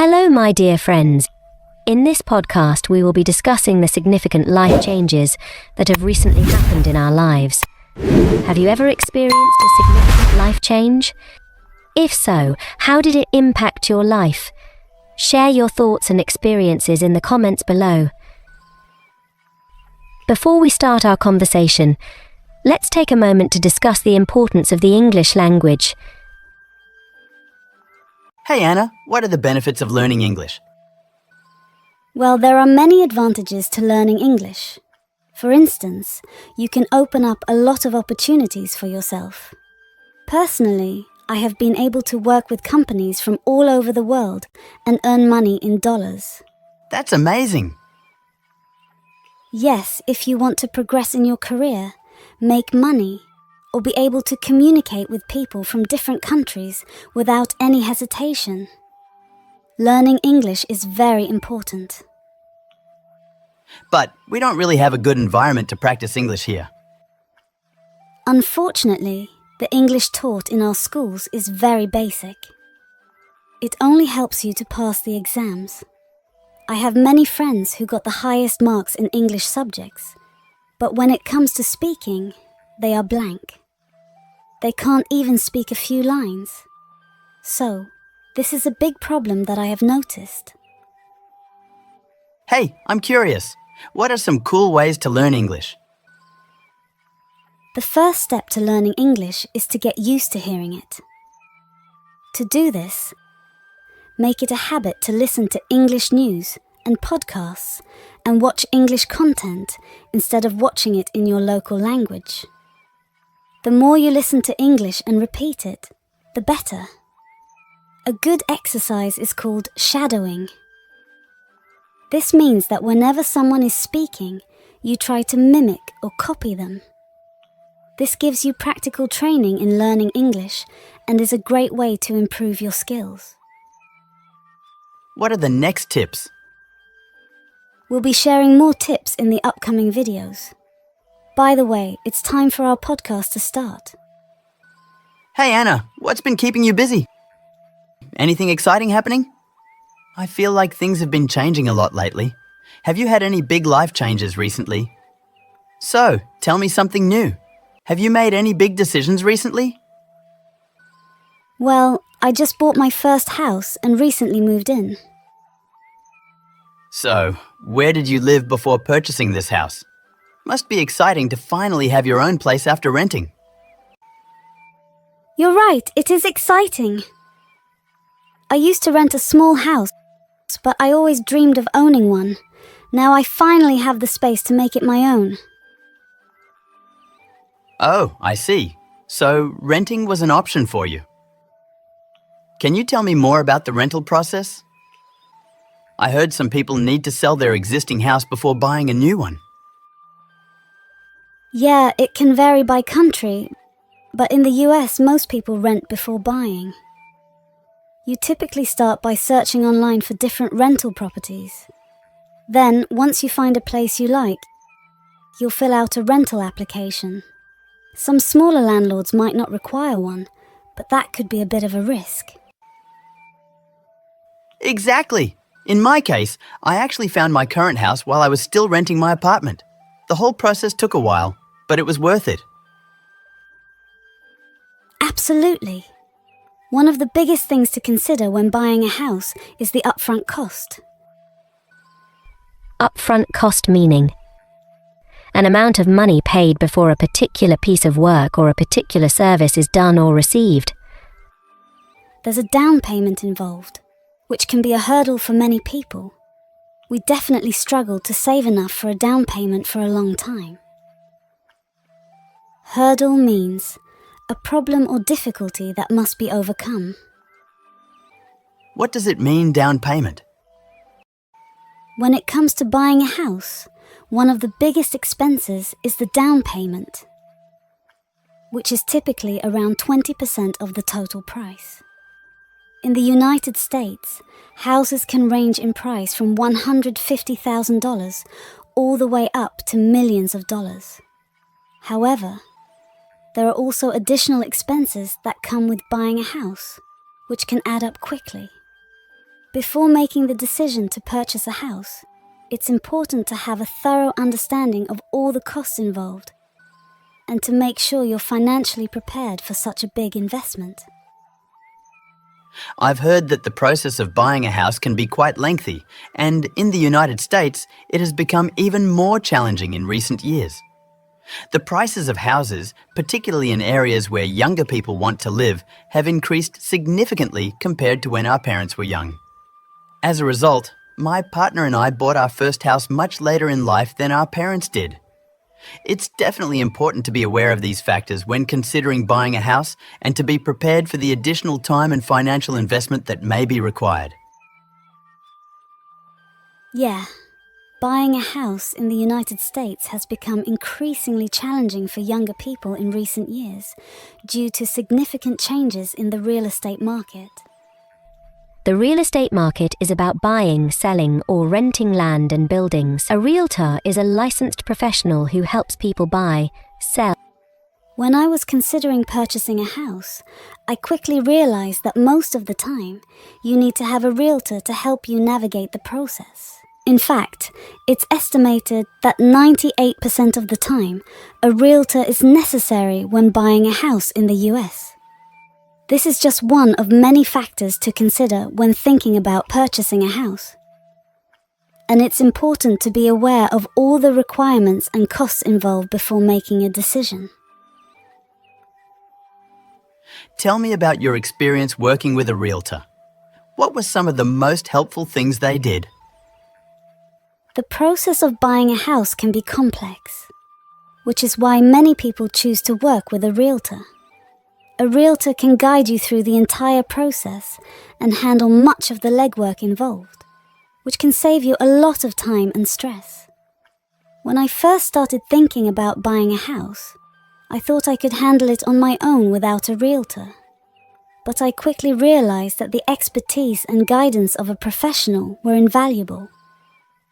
Hello, my dear friends. In this podcast, we will be discussing the significant life changes that have recently happened in our lives. Have you ever experienced a significant life change? If so, how did it impact your life? Share your thoughts and experiences in the comments below. Before we start our conversation, let's take a moment to discuss the importance of the English language. Hey Anna, what are the benefits of learning English? Well, there are many advantages to learning English. For instance, you can open up a lot of opportunities for yourself. Personally, I have been able to work with companies from all over the world and earn money in dollars. That's amazing. Yes, if you want to progress in your career, make money, or be able to communicate with people from different countries without any hesitation. Learning English is very important. But we don't really have a good environment to practice English here. Unfortunately, the English taught in our schools is very basic. It only helps you to pass the exams. I have many friends who got the highest marks in English subjects, but when it comes to speaking, they are blank. They can't even speak a few lines. So, this is a big problem that I have noticed. Hey, I'm curious. What are some cool ways to learn English? The first step to learning English is to get used to hearing it. To do this, make it a habit to listen to English news and podcasts and watch English content instead of watching it in your local language. The more you listen to English and repeat it, the better. A good exercise is called shadowing. This means that whenever someone is speaking, you try to mimic or copy them. This gives you practical training in learning English and is a great way to improve your skills. What are the next tips? We'll be sharing more tips in the upcoming videos. By the way, it's time for our podcast to start. Hey Anna, what's been keeping you busy? Anything exciting happening? I feel like things have been changing a lot lately. Have you had any big life changes recently? So, tell me something new. Have you made any big decisions recently? Well, I just bought my first house and recently moved in. So, where did you live before purchasing this house? Must be exciting to finally have your own place after renting. You're right, it is exciting. I used to rent a small house, but I always dreamed of owning one. Now I finally have the space to make it my own. Oh, I see. So, renting was an option for you. Can you tell me more about the rental process? I heard some people need to sell their existing house before buying a new one. Yeah, it can vary by country, but in the US, most people rent before buying. You typically start by searching online for different rental properties. Then, once you find a place you like, you'll fill out a rental application. Some smaller landlords might not require one, but that could be a bit of a risk. Exactly. In my case, I actually found my current house while I was still renting my apartment. The whole process took a while, but it was worth it. Absolutely. One of the biggest things to consider when buying a house is the upfront cost. Upfront cost meaning an amount of money paid before a particular piece of work or a particular service is done or received. There's a down payment involved, which can be a hurdle for many people. We definitely struggled to save enough for a down payment for a long time. Hurdle means a problem or difficulty that must be overcome. What does it mean, down payment? When it comes to buying a house, one of the biggest expenses is the down payment, which is typically around 20% of the total price. In the United States, houses can range in price from $150,000 all the way up to millions of dollars. However, there are also additional expenses that come with buying a house, which can add up quickly. Before making the decision to purchase a house, it's important to have a thorough understanding of all the costs involved and to make sure you're financially prepared for such a big investment. I've heard that the process of buying a house can be quite lengthy, and in the United States, it has become even more challenging in recent years. The prices of houses, particularly in areas where younger people want to live, have increased significantly compared to when our parents were young. As a result, my partner and I bought our first house much later in life than our parents did. It's definitely important to be aware of these factors when considering buying a house and to be prepared for the additional time and financial investment that may be required. Yeah, buying a house in the United States has become increasingly challenging for younger people in recent years due to significant changes in the real estate market. The real estate market is about buying, selling, or renting land and buildings. A realtor is a licensed professional who helps people buy, sell. When I was considering purchasing a house, I quickly realized that most of the time, you need to have a realtor to help you navigate the process. In fact, it's estimated that 98% of the time, a realtor is necessary when buying a house in the US. This is just one of many factors to consider when thinking about purchasing a house. And it's important to be aware of all the requirements and costs involved before making a decision. Tell me about your experience working with a realtor. What were some of the most helpful things they did? The process of buying a house can be complex, which is why many people choose to work with a realtor. A realtor can guide you through the entire process and handle much of the legwork involved, which can save you a lot of time and stress. When I first started thinking about buying a house, I thought I could handle it on my own without a realtor. But I quickly realized that the expertise and guidance of a professional were invaluable.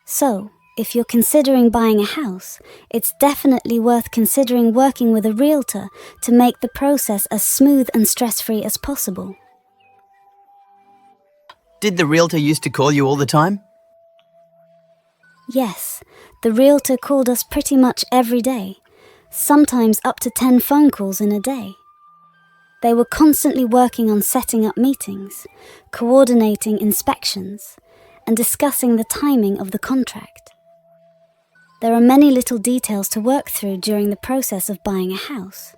So, if you're considering buying a house, it's definitely worth considering working with a realtor to make the process as smooth and stress-free as possible. Did the realtor used to call you all the time? Yes, the realtor called us pretty much every day, sometimes up to 10 phone calls in a day. They were constantly working on setting up meetings, coordinating inspections, and discussing the timing of the contract. There are many little details to work through during the process of buying a house,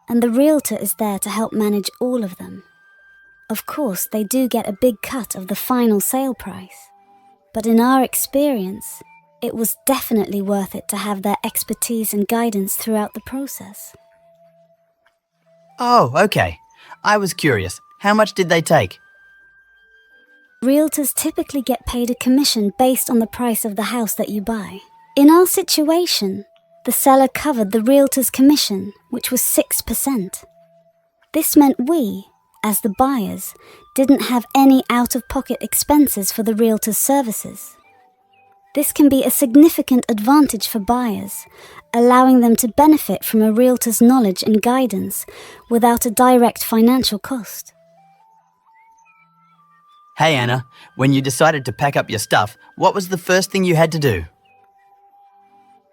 and the realtor is there to help manage all of them. Of course, they do get a big cut of the final sale price, but in our experience, it was definitely worth it to have their expertise and guidance throughout the process. Oh, okay. I was curious. How much did they take? Realtors typically get paid a commission based on the price of the house that you buy. In our situation, the seller covered the realtor's commission, which was 6%. This meant we, as the buyers, didn't have any out-of-pocket expenses for the realtor's services. This can be a significant advantage for buyers, allowing them to benefit from a realtor's knowledge and guidance without a direct financial cost. Hey Anna, when you decided to pack up your stuff, what was the first thing you had to do?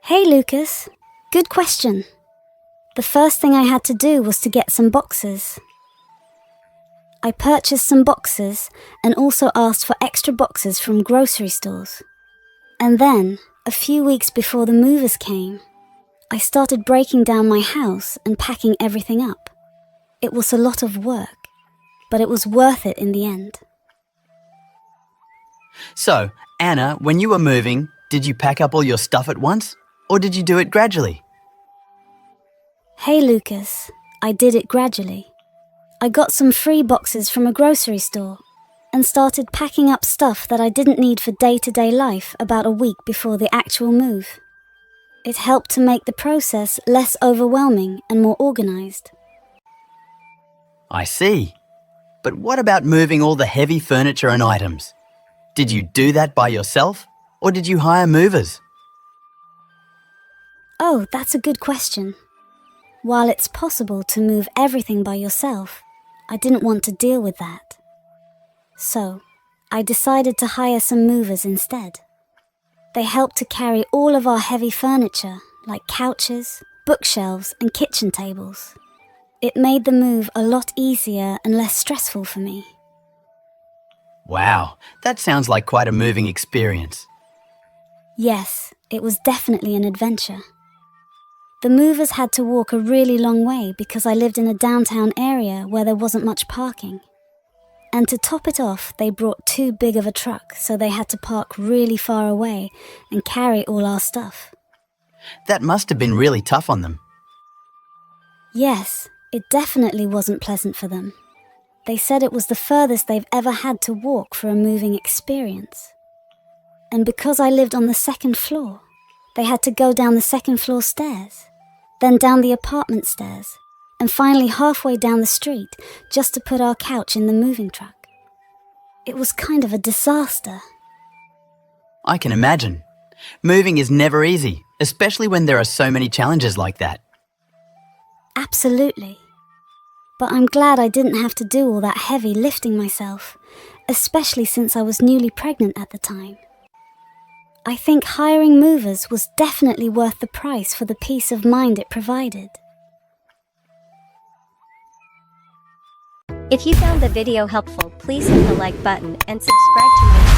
Hey Lucas, good question. The first thing I had to do was to get some boxes. I purchased some boxes and also asked for extra boxes from grocery stores. And then, a few weeks before the movers came, I started breaking down my house and packing everything up. It was a lot of work, but it was worth it in the end. So, Anna, when you were moving, did you pack up all your stuff at once? Or did you do it gradually? Hey Lucas, I did it gradually. I got some free boxes from a grocery store and started packing up stuff that I didn't need for day-to-day life about a week before the actual move. It helped to make the process less overwhelming and more organized. I see. But what about moving all the heavy furniture and items? Did you do that by yourself, or did you hire movers? Oh, that's a good question. While it's possible to move everything by yourself, I didn't want to deal with that. So, I decided to hire some movers instead. They helped to carry all of our heavy furniture, like couches, bookshelves, and kitchen tables. It made the move a lot easier and less stressful for me. Wow, that sounds like quite a moving experience. Yes, it was definitely an adventure. The movers had to walk a really long way because I lived in a downtown area where there wasn't much parking. And to top it off, they brought too big of a truck, so they had to park really far away and carry all our stuff. That must have been really tough on them. Yes, it definitely wasn't pleasant for them. They said it was the furthest they've ever had to walk for a moving experience. And because I lived on the second floor, they had to go down the second floor stairs, then down the apartment stairs, and finally halfway down the street just to put our couch in the moving truck. It was kind of a disaster. I can imagine. Moving is never easy, especially when there are so many challenges like that. Absolutely. But I'm glad I didn't have to do all that heavy lifting myself, especially since I was newly pregnant at the time. I think hiring movers was definitely worth the price for the peace of mind it provided. If you found the video helpful, please hit the like button and subscribe to my channel.